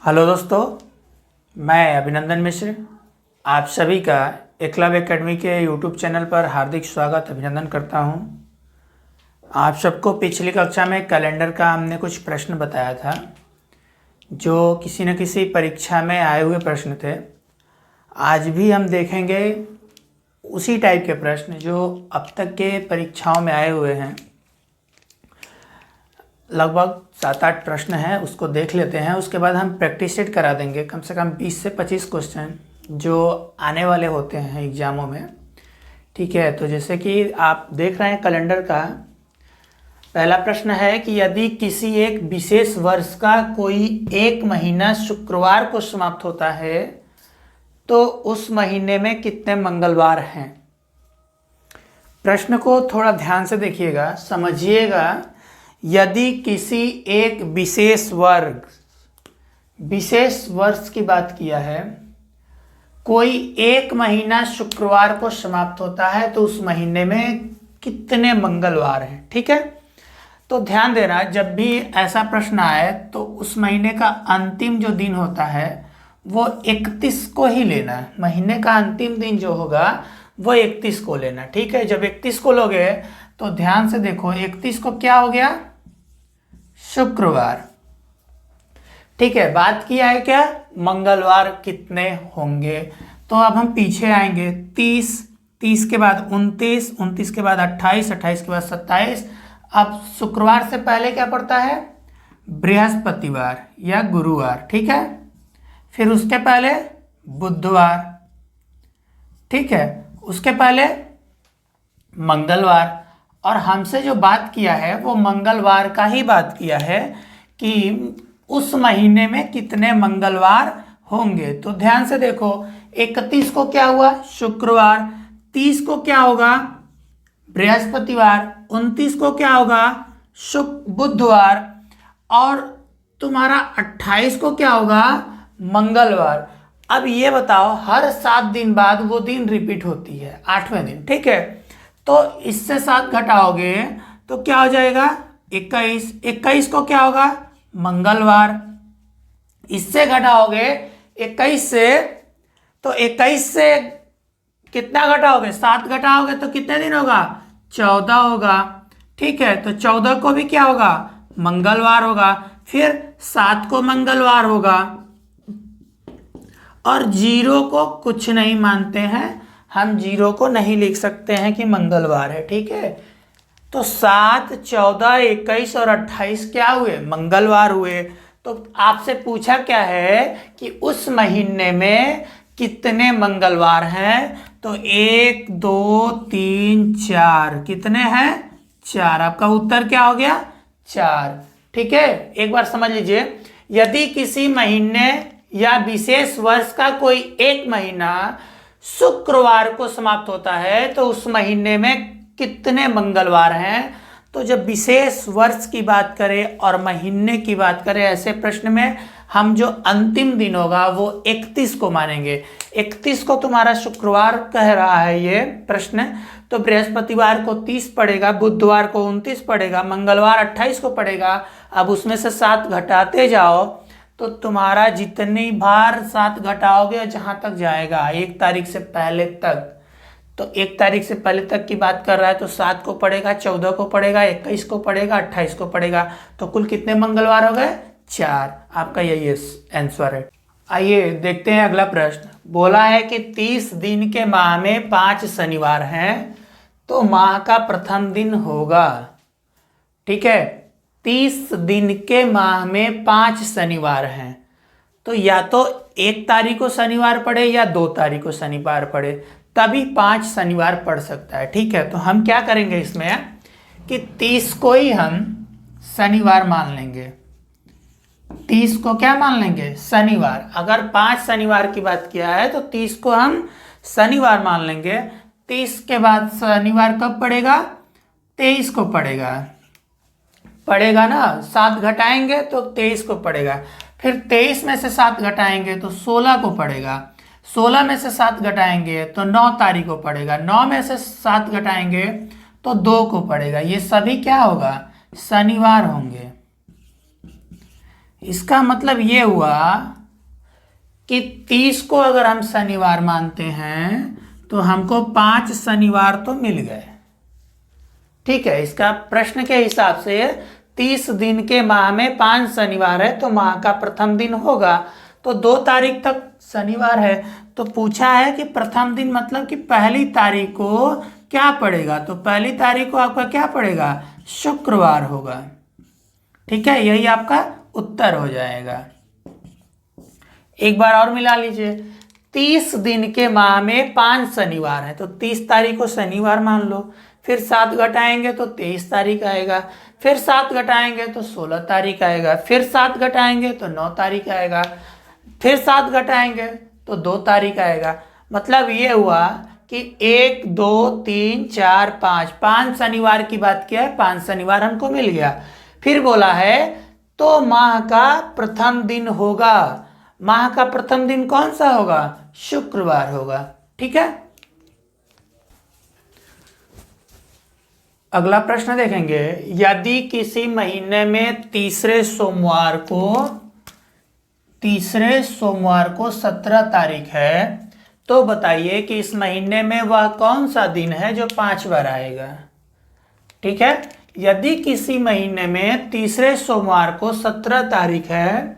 Hello दोस्तों, मैं अभिनंदन मिश्र आप सभी का एकलव्य एकेडमी के यूट्यूब चैनल पर हार्दिक स्वागत अभिनंदन करता हूं। आप सबको पिछली कक्षा में कैलेंडर का हमने कुछ प्रश्न बताया था जो किसी न किसी परीक्षा में आए हुए प्रश्न थे। आज भी हम देखेंगे उसी टाइप के प्रश्न जो अब तक के परीक्षाओं में आए हुए हैं। लगभग 7-8 प्रश्न हैं, उसको देख लेते हैं। उसके बाद हम प्रैक्टिस सेट करा देंगे कम से कम 20 से 25 क्वेश्चन जो आने वाले होते हैं एग्जामों में। ठीक है, तो जैसे कि आप देख रहे हैं कैलेंडर का पहला प्रश्न है कि यदि किसी एक विशेष वर्ष का कोई एक महीना शुक्रवार को समाप्त होता है तो उस महीने में कितने मंगलवार हैं। प्रश्न को थोड़ा ध्यान से देखिएगा, समझिएगा। यदि किसी एक विशेष वर्ष की बात किया है, कोई एक महीना शुक्रवार को समाप्त होता है तो उस महीने में कितने मंगलवार हैं। ठीक है, तो ध्यान देना, जब भी ऐसा प्रश्न आए तो उस महीने का अंतिम जो दिन होता है वो 31 को ही लेना है। महीने का अंतिम दिन जो होगा वो 31 को लेना। ठीक है, जब 31 को लोगे तो ध्यान से देखो, 31 को क्या हो गया, शुक्रवार। ठीक है, बात किया है क्या, मंगलवार कितने होंगे। तो अब हम पीछे आएंगे, 30 के बाद 29 के बाद 28 के बाद 27। अब शुक्रवार से पहले क्या पड़ता है, बृहस्पतिवार या गुरुवार। ठीक है, फिर उसके पहले बुधवार। ठीक है, उसके पहले मंगलवार। और हमसे जो बात किया है वो मंगलवार का ही बात किया है कि उस महीने में कितने मंगलवार होंगे। तो ध्यान से देखो, 31 को क्या हुआ, शुक्रवार। 30 को क्या होगा, बृहस्पतिवार। 29 को क्या होगा, बुधवार। और तुम्हारा 28 को क्या होगा, मंगलवार। अब ये बताओ, हर 7 दिन बाद वो दिन रिपीट होती है, 8वें दिन। ठीक है, तो इससे 7 घटाओगे तो क्या हो जाएगा, 21 को क्या होगा, मंगलवार। इससे घटाओगे 21 से, तो 21 से कितना घटाओगे, 7 घटाओगे तो कितने दिन होगा, 14 होगा। ठीक है, तो 14 को भी क्या होगा, मंगलवार होगा। फिर 7 को मंगलवार होगा। और 0 को कुछ नहीं मानते हैं हम, 0 को नहीं लिख सकते हैं कि मंगलवार है। ठीक है, तो 7, 14, 21 और 28 क्या हुए, मंगलवार हुए। तो आपसे पूछा क्या है कि उस महीने में कितने मंगलवार हैं। तो 1, 2, 3, 4, कितने हैं, 4। आपका उत्तर क्या हो गया, 4। ठीक है, एक बार समझ लीजिए, यदि किसी महीने या विशेष वर्ष का कोई एक महीना शुक्रवार को समाप्त होता है तो उस महीने में कितने मंगलवार हैं। तो जब विशेष वर्ष की बात करें और महीने की बात करें, ऐसे प्रश्न में हम जो अंतिम दिन होगा वो 31 को मानेंगे। 31 को तुम्हारा शुक्रवार कह रहा है ये प्रश्न, तो बृहस्पतिवार को 30 पड़ेगा, बुधवार को 29 पड़ेगा, मंगलवार 28 को पड़ेगा। अब उसमें से 7 घटाते जाओ तो तुम्हारा जितनी बार 7 घटाओगे जहां तक जाएगा 1 तारीख से पहले तक, तो 1 तारीख से पहले तक की बात कर रहा है तो 7 को पड़ेगा, 14 को पड़ेगा, 21 को पड़ेगा, 28 को पड़ेगा। तो कुल कितने मंगलवार हो गए, 4। आपका यही आंसर है। आइए देखते हैं अगला प्रश्न। बोला है कि 30 दिन के माह में 5 शनिवार हैं तो माह का प्रथम दिन होगा। ठीक है, 30 दिन के माह में 5 शनिवार हैं, तो या तो 1 तारीख को शनिवार पड़े या 2 तारीख को शनिवार पड़े, तभी 5 शनिवार पड़ सकता है। ठीक है, तो हम क्या करेंगे इसमें कि 30 को ही हम शनिवार मान लेंगे। 30 को क्या मान लेंगे, शनिवार। अगर 5 शनिवार की बात किया है तो 30 को हम शनिवार मान लेंगे। 30 के बाद शनिवार कब पड़ेगा, 23 को पड़ेगा ना। 7 घटाएंगे तो 23 को पड़ेगा। फिर 23 में से 7 घटाएंगे तो 16 को पड़ेगा। 16 में से 7 घटाएंगे तो 9 तारीख को पड़ेगा। 9 में से 7 घटाएंगे तो 2 को पड़ेगा। ये सभी क्या होगा, शनिवार होंगे। इसका मतलब ये हुआ कि 30 को अगर हम शनिवार मानते हैं तो हमको 5 शनिवार तो मिल गए। ठीक है, इसका प्रश्न के हिसाब से 30 दिन के माह में 5 शनिवार है तो माह का प्रथम दिन होगा, तो 2 तारीख तक शनिवार है। तो पूछा है कि प्रथम दिन मतलब कि पहली तारीख को क्या पड़ेगा, तो पहली तारीख को आपका क्या पड़ेगा, शुक्रवार होगा। ठीक है, यही आपका उत्तर हो जाएगा। एक बार और मिला लीजिए, 30 दिन के माह में 5 शनिवार है तो 30 तारीख को शनिवार मान लो, फिर 7 घटाएंगे तो 23 तारीख आएगा, फिर 7 घटाएंगे तो 16 तारीख आएगा, फिर 7 घटाएंगे तो 9 तारीख आएगा, फिर 7 घटाएंगे तो 2 तारीख आएगा। मतलब ये हुआ कि 1 2 3 4 5 शनिवार की बात किया है, 5 शनिवार हमको मिल गया। फिर बोला है तो माह का प्रथम दिन होगा, माह का प्रथम दिन कौन सा होगा, शुक्रवार होगा। ठीक है, अगला प्रश्न देखेंगे, यदि किसी महीने में तीसरे सोमवार को 17 तारीख है तो बताइए कि इस महीने में वह कौन सा दिन है जो 5 बार आएगा। ठीक है, यदि किसी महीने में तीसरे सोमवार को 17 तारीख है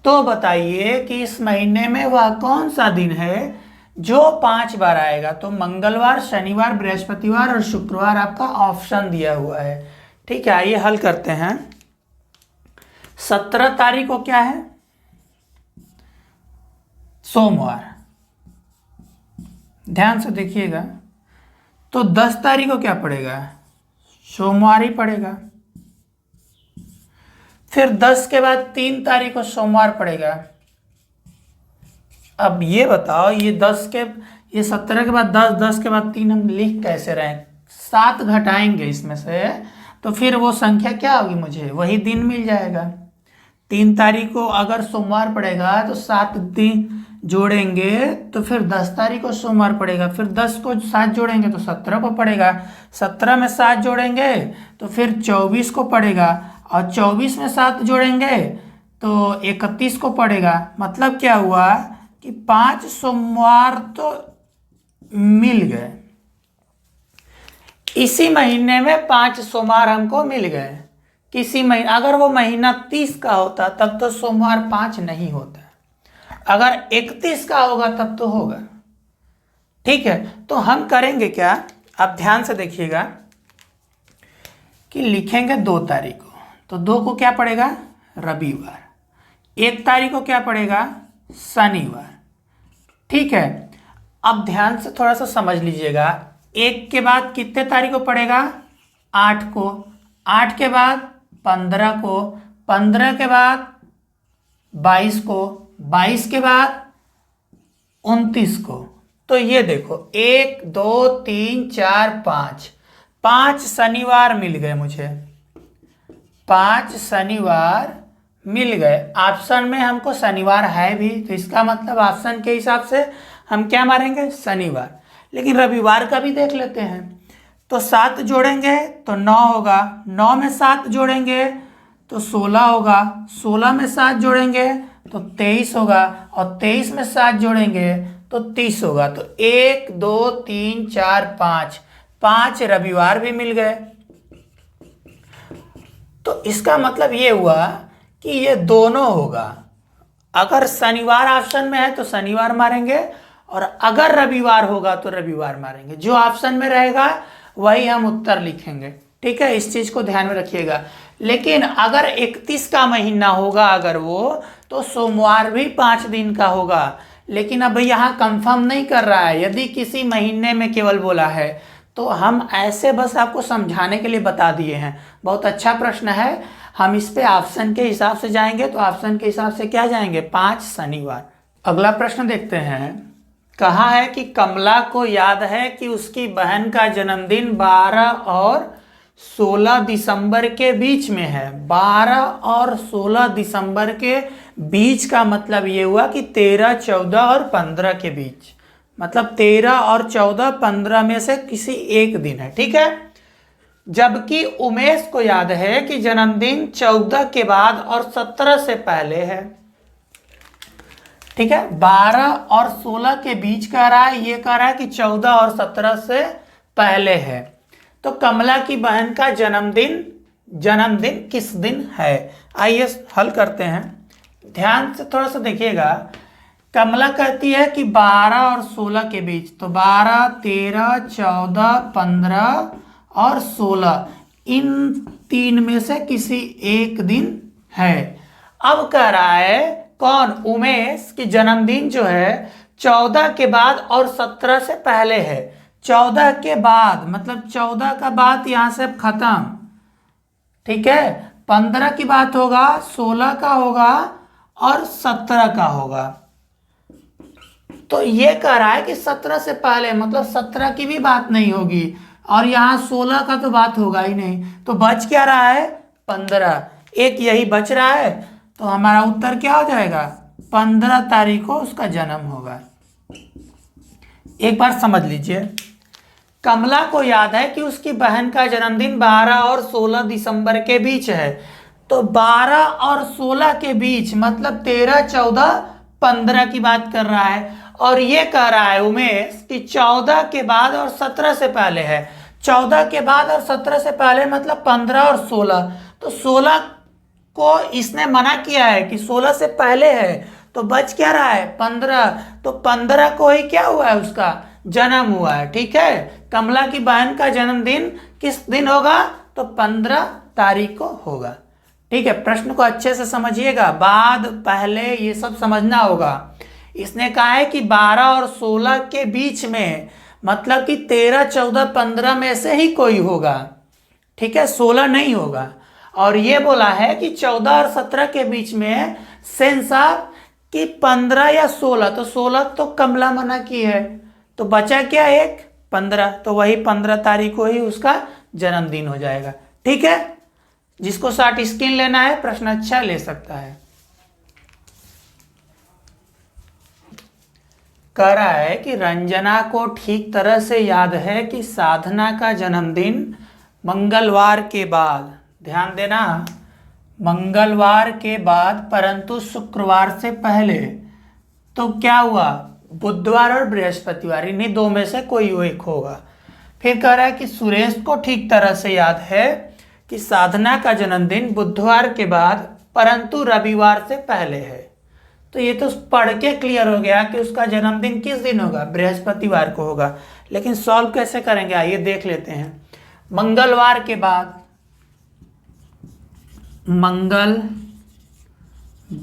तो बताइए कि इस महीने में वह कौन सा दिन है जो 5 बार आएगा। तो मंगलवार, शनिवार, बृहस्पतिवार और शुक्रवार आपका ऑप्शन दिया हुआ है। ठीक है, आइए हल करते हैं। 17 तारीख को क्या है, सोमवार, ध्यान से देखिएगा। तो 10 तारीख को क्या पड़ेगा, सोमवार ही पड़ेगा। फिर 10 के बाद 3 तारीख को सोमवार पड़ेगा। अब ये बताओ, ये 17 के बाद 10, 10 के बाद 3 हम लिख कैसे रहे हैं, 7 घटाएंगे इसमें से तो फिर वो संख्या क्या होगी, मुझे वही दिन मिल जाएगा। 3 तारीख को अगर सोमवार पड़ेगा तो 7 दिन जोड़ेंगे तो फिर 10 तारीख को सोमवार पड़ेगा, फिर 10 को 7 जोड़ेंगे तो 17 को पड़ेगा, 17 में 7 जोड़ेंगे तो फिर 24 को पड़ेगा, और 24 में 7 जोड़ेंगे तो 31 को पड़ेगा। मतलब क्या हुआ कि 5 सोमवार तो मिल गए, इसी महीने में 5 सोमवार हमको मिल गए। किसी महीने, अगर वो महीना 30 का होता तब तो सोमवार 5 नहीं होता, अगर 31 का होगा तब तो होगा। ठीक है, तो हम करेंगे क्या, आप ध्यान से देखिएगा कि लिखेंगे 2 तारीख को, तो 2 को क्या पड़ेगा, रविवार। 1 तारीख को क्या पड़ेगा, शनिवार। ठीक है, अब ध्यान से थोड़ा सा समझ लीजिएगा, 1 के बाद कितने तारीख को पड़ेगा, 8 को, 8 के बाद 15 को, 15 के बाद 22 को, 22 के बाद 29 को। तो ये देखो 1 2 3 4 5 शनिवार मिल गए मुझे, 5 शनिवार मिल गए। ऑप्शन में हमको शनिवार है भी, तो इसका मतलब ऑप्शन के हिसाब से हम क्या मारेंगे, शनिवार। लेकिन रविवार का भी देख लेते हैं, तो 7 जोड़ेंगे तो 9 होगा, 9 में 7 जोड़ेंगे तो 16 होगा, 16 में 7 जोड़ेंगे तो 23 होगा, और 23 में 7 जोड़ेंगे तो 30 होगा। तो 1 2 3 4 5 रविवार भी मिल गए। तो इसका मतलब ये हुआ कि ये दोनों होगा, अगर शनिवार ऑप्शन में है तो शनिवार मारेंगे, और अगर रविवार होगा तो रविवार मारेंगे। जो ऑप्शन में रहेगा वही हम उत्तर लिखेंगे। ठीक है, इस चीज को ध्यान में रखिएगा। लेकिन अगर 31 का महीना होगा अगर वो, तो सोमवार भी 5 दिन का होगा। लेकिन अब यहाँ कंफर्म नहीं कर रहा है, यदि किसी महीने में केवल बोला है तो हम ऐसे बस आपको समझाने के लिए बता दिए हैं। बहुत अच्छा प्रश्न है, हम इस पे ऑप्शन के हिसाब से जाएंगे, तो ऑप्शन के हिसाब से क्या जाएंगे, 5 शनिवार। अगला प्रश्न देखते हैं, कहा है कि कमला को याद है कि उसकी बहन का जन्मदिन 12 और 16 दिसंबर के बीच में है। 12 और 16 दिसंबर के बीच का मतलब ये हुआ कि 13, 14 और 15 के बीच, मतलब 13 और 14, 15 में से किसी एक दिन है। ठीक है, जबकि उमेश को याद है कि जन्मदिन 14 के बाद और 17 से पहले है। ठीक है, 12 और 16 के बीच कह रहा है, ये कह रहा है कि 14 और 17 से पहले है। तो कमला की बहन का जन्मदिन किस दिन है? आइए हल करते हैं, ध्यान से थोड़ा सा देखिएगा। कमला कहती है कि 12 और 16 के बीच, तो 12, 13, 14, 15 और 16, इन तीन में से किसी एक दिन है। अब कह रहा है कौन? उमेश की जन्मदिन जो है 14 के बाद और 17 से पहले है। 14 के बाद मतलब 14 का बात यहां से अब खत्म। ठीक है, 15 की बात होगा, 16 का होगा और 17 का होगा। तो ये कह रहा है कि 17 से पहले मतलब 17 की भी बात नहीं होगी और यहाँ 16 का तो बात होगा ही नहीं। तो बच क्या रहा है? 15, एक यही बच रहा है। तो हमारा उत्तर क्या हो जाएगा? 15 तारीख को उसका जन्म होगा। एक बार समझ लीजिए, कमला को याद है कि उसकी बहन का जन्मदिन 12 और 16 दिसंबर के बीच है। तो 12 और 16 के बीच मतलब 13, 14, 15 की बात कर रहा है। और ये कह रहा है उमेश कि 14 के बाद और 17 से पहले है। 14 के बाद और 17 से पहले मतलब 15 और 16। तो 16 को इसने मना किया है कि 16 से पहले है, तो बच क्या रहा है? 15। तो 15 को ही क्या हुआ है? उसका जन्म हुआ है। ठीक है, कमला की बहन का जन्मदिन किस दिन होगा? तो 15 तारीख को होगा। ठीक है, प्रश्न को अच्छे से समझिएगा, बाद पहले ये सब समझना होगा। इसने कहा है कि 12 और 16 के बीच में मतलब कि 13, 14, 15 में से ही कोई होगा। ठीक है, 16 नहीं होगा। और ये बोला है कि 14 और 17 के बीच में सेंस ऑफ कि 15 या 16, तो 16 तो कमला मना की है, तो बचा क्या? एक 15। तो वही 15 तारीख को ही उसका जन्मदिन हो जाएगा। ठीक है, जिसको शॉर्ट स्क्रीन लेना है प्रश्न अच्छा ले सकता है। कह रहा है कि रंजना को ठीक तरह से याद है कि साधना का जन्मदिन मंगलवार के बाद, ध्यान देना, मंगलवार के बाद परंतु शुक्रवार से पहले। तो क्या हुआ? बुधवार और बृहस्पतिवार, इन्हीं दो में से कोई एक होगा। फिर कह रहा है कि सुरेश को ठीक तरह से याद है कि साधना का जन्मदिन बुधवार के बाद परंतु रविवार से पहले है। तो ये तो पढ़ के क्लियर हो गया कि उसका जन्मदिन किस दिन होगा? बृहस्पतिवार को होगा। लेकिन सॉल्व कैसे करेंगे आइए देख लेते हैं। मंगलवार के बाद मंगल,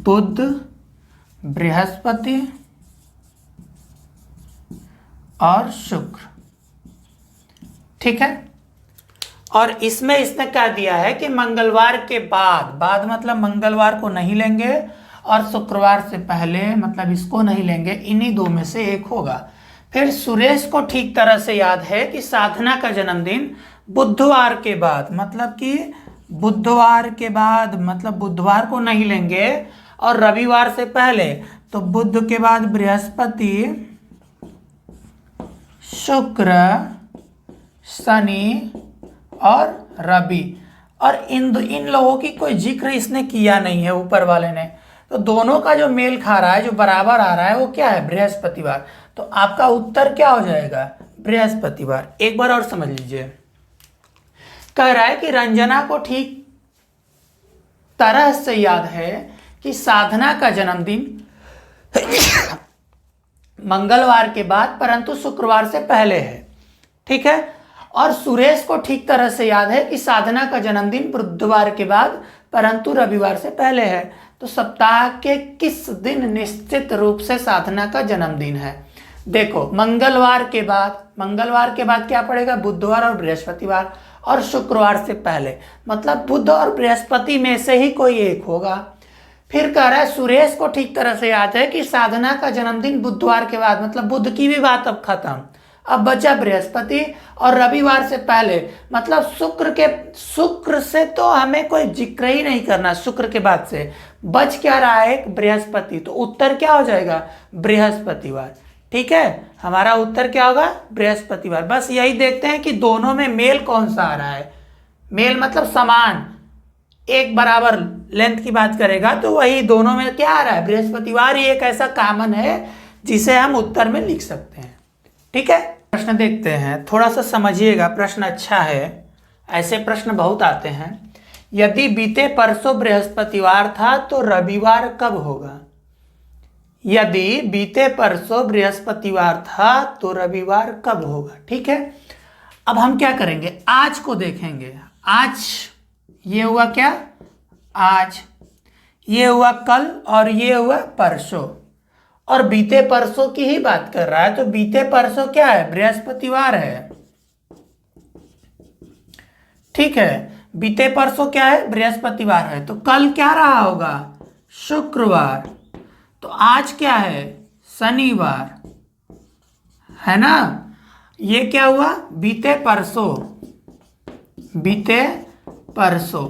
बुध, बृहस्पति और शुक्र। ठीक है, और इसमें इसने क्या दिया है कि मंगलवार के बाद मतलब मंगलवार को नहीं लेंगे और शुक्रवार से पहले मतलब इसको नहीं लेंगे, इन्हीं दो में से एक होगा। फिर सुरेश को ठीक तरह से याद है कि साधना का जन्मदिन बुधवार के बाद मतलब कि बुधवार के बाद मतलब बुधवार को नहीं लेंगे और रविवार से पहले, तो बुध के बाद बृहस्पति, शुक्र, शनि और रवि। और इन लोगों की कोई जिक्र इसने किया नहीं है ऊपर वाले ने। तो दोनों का जो मेल खा रहा है, जो बराबर आ रहा है, वो क्या है? बृहस्पतिवार। तो आपका उत्तर क्या हो जाएगा? बृहस्पतिवार। एक बार और समझ लीजिए, कह रहा है कि रंजना को ठीक तरह से याद है कि साधना का जन्मदिन मंगलवार के बाद परंतु शुक्रवार से पहले है। ठीक है, और सुरेश को ठीक तरह से याद है कि साधना का जन्मदिन बुधवार के बाद परंतु रविवार से पहले है। तो सप्ताह के किस दिन निश्चित रूप से साधना का जन्मदिन है? देखो, मंगलवार के बाद क्या पड़ेगा? बुधवार और बृहस्पतिवार, और शुक्रवार से पहले मतलब बुध और बृहस्पति में से ही कोई एक होगा। फिर कह रहा है सुरेश को ठीक तरह से याद है कि साधना का जन्मदिन बुधवार के बाद मतलब बुध की भी बात अब खत्म, अब बचा बृहस्पति, और रविवार से पहले मतलब शुक्र से तो हमें कोई जिक्र ही नहीं करना। शुक्र के बाद से बच क्या रहा है? एक बृहस्पति। तो उत्तर क्या हो जाएगा? बृहस्पतिवार। ठीक है, हमारा उत्तर क्या होगा? बृहस्पतिवार। बस यही देखते हैं कि दोनों में मेल कौन सा आ रहा है। मेल मतलब समान, एक बराबर लेंथ की बात करेगा तो वही दोनों में क्या आ रहा है, बृहस्पतिवार ही एक ऐसा कॉमन है जिसे हम उत्तर में लिख सकते हैं। ठीक है, प्रश्न देखते हैं, थोड़ा सा समझिएगा, प्रश्न अच्छा है, ऐसे प्रश्न बहुत आते हैं। यदि बीते परसों बृहस्पतिवार था तो रविवार कब होगा? यदि बीते परसों बृहस्पतिवार था तो रविवार कब होगा? ठीक है, अब हम क्या करेंगे, आज को देखेंगे। आज ये हुआ क्या, आज, ये हुआ कल और ये हुआ परसों, और बीते परसों की ही बात कर रहा है, तो बीते परसों क्या है, बृहस्पतिवार है। ठीक है, बीते परसों क्या है, बृहस्पतिवार है, तो कल क्या रहा होगा, शुक्रवार, तो आज क्या है, शनिवार, है ना। ये क्या हुआ, बीते परसों, बीते परसों।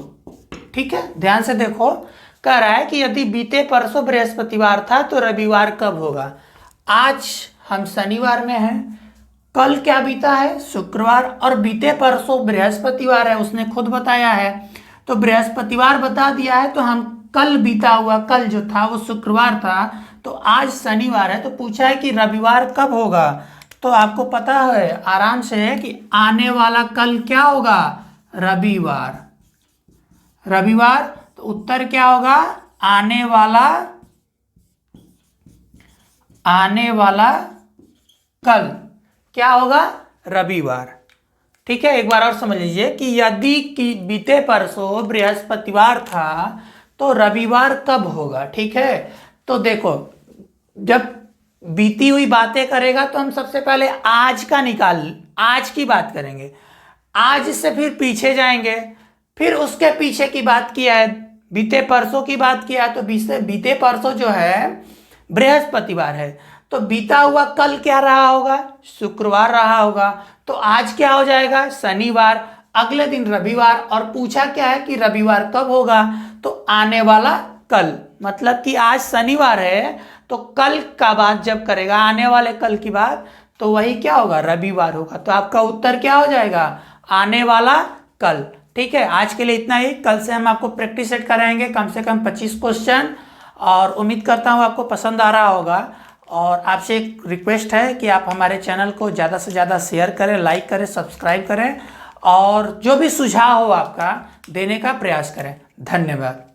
ठीक है, ध्यान से देखो, कह रहा है कि यदि बीते परसों बृहस्पतिवार था तो रविवार कब होगा। आज हम शनिवार में हैं, कल क्या बीता है, शुक्रवार, और बीते परसों बृहस्पतिवार है, उसने खुद बताया है, तो बृहस्पतिवार बता दिया है, तो हम कल बीता हुआ, कल जो था वो शुक्रवार था, तो आज शनिवार है, तो पूछा है कि रविवार कब होगा, तो आपको पता है आराम से है कि आने वाला कल क्या होगा, रविवार, रविवार, तो उत्तर क्या होगा, आने वाला कल क्या होगा, रविवार। ठीक है, एक बार और समझ लीजिए कि यदि कि बीते परसों बृहस्पतिवार था तो रविवार कब होगा। ठीक है, तो देखो, जब बीती हुई बातें करेगा तो हम सबसे पहले आज की बात करेंगे, आज से फिर पीछे जाएंगे, फिर उसके पीछे की बात किया है, बीते परसों की बात किया है, तो बीते परसों जो है बृहस्पतिवार है, तो बीता हुआ कल क्या रहा होगा, शुक्रवार रहा होगा, तो आज क्या हो जाएगा, शनिवार, अगले दिन रविवार, और पूछा क्या है कि रविवार कब होगा, तो आने वाला कल, मतलब कि आज शनिवार है तो कल का बात जब करेगा, आने वाले कल की बात, तो वही क्या होगा, रविवार होगा, तो आपका उत्तर क्या हो जाएगा, आने वाला कल। ठीक है, आज के लिए इतना ही, कल से हम आपको प्रैक्टिस सेट कराएंगे कम से कम 25 क्वेश्चन, और उम्मीद करता हूँ आपको पसंद आ रहा होगा। और आपसे एक रिक्वेस्ट है कि आप हमारे चैनल को ज़्यादा से ज़्यादा शेयर करें, लाइक करें, सब्सक्राइब करें, और जो भी सुझाव हो आपका देने का प्रयास करें। धन्यवाद।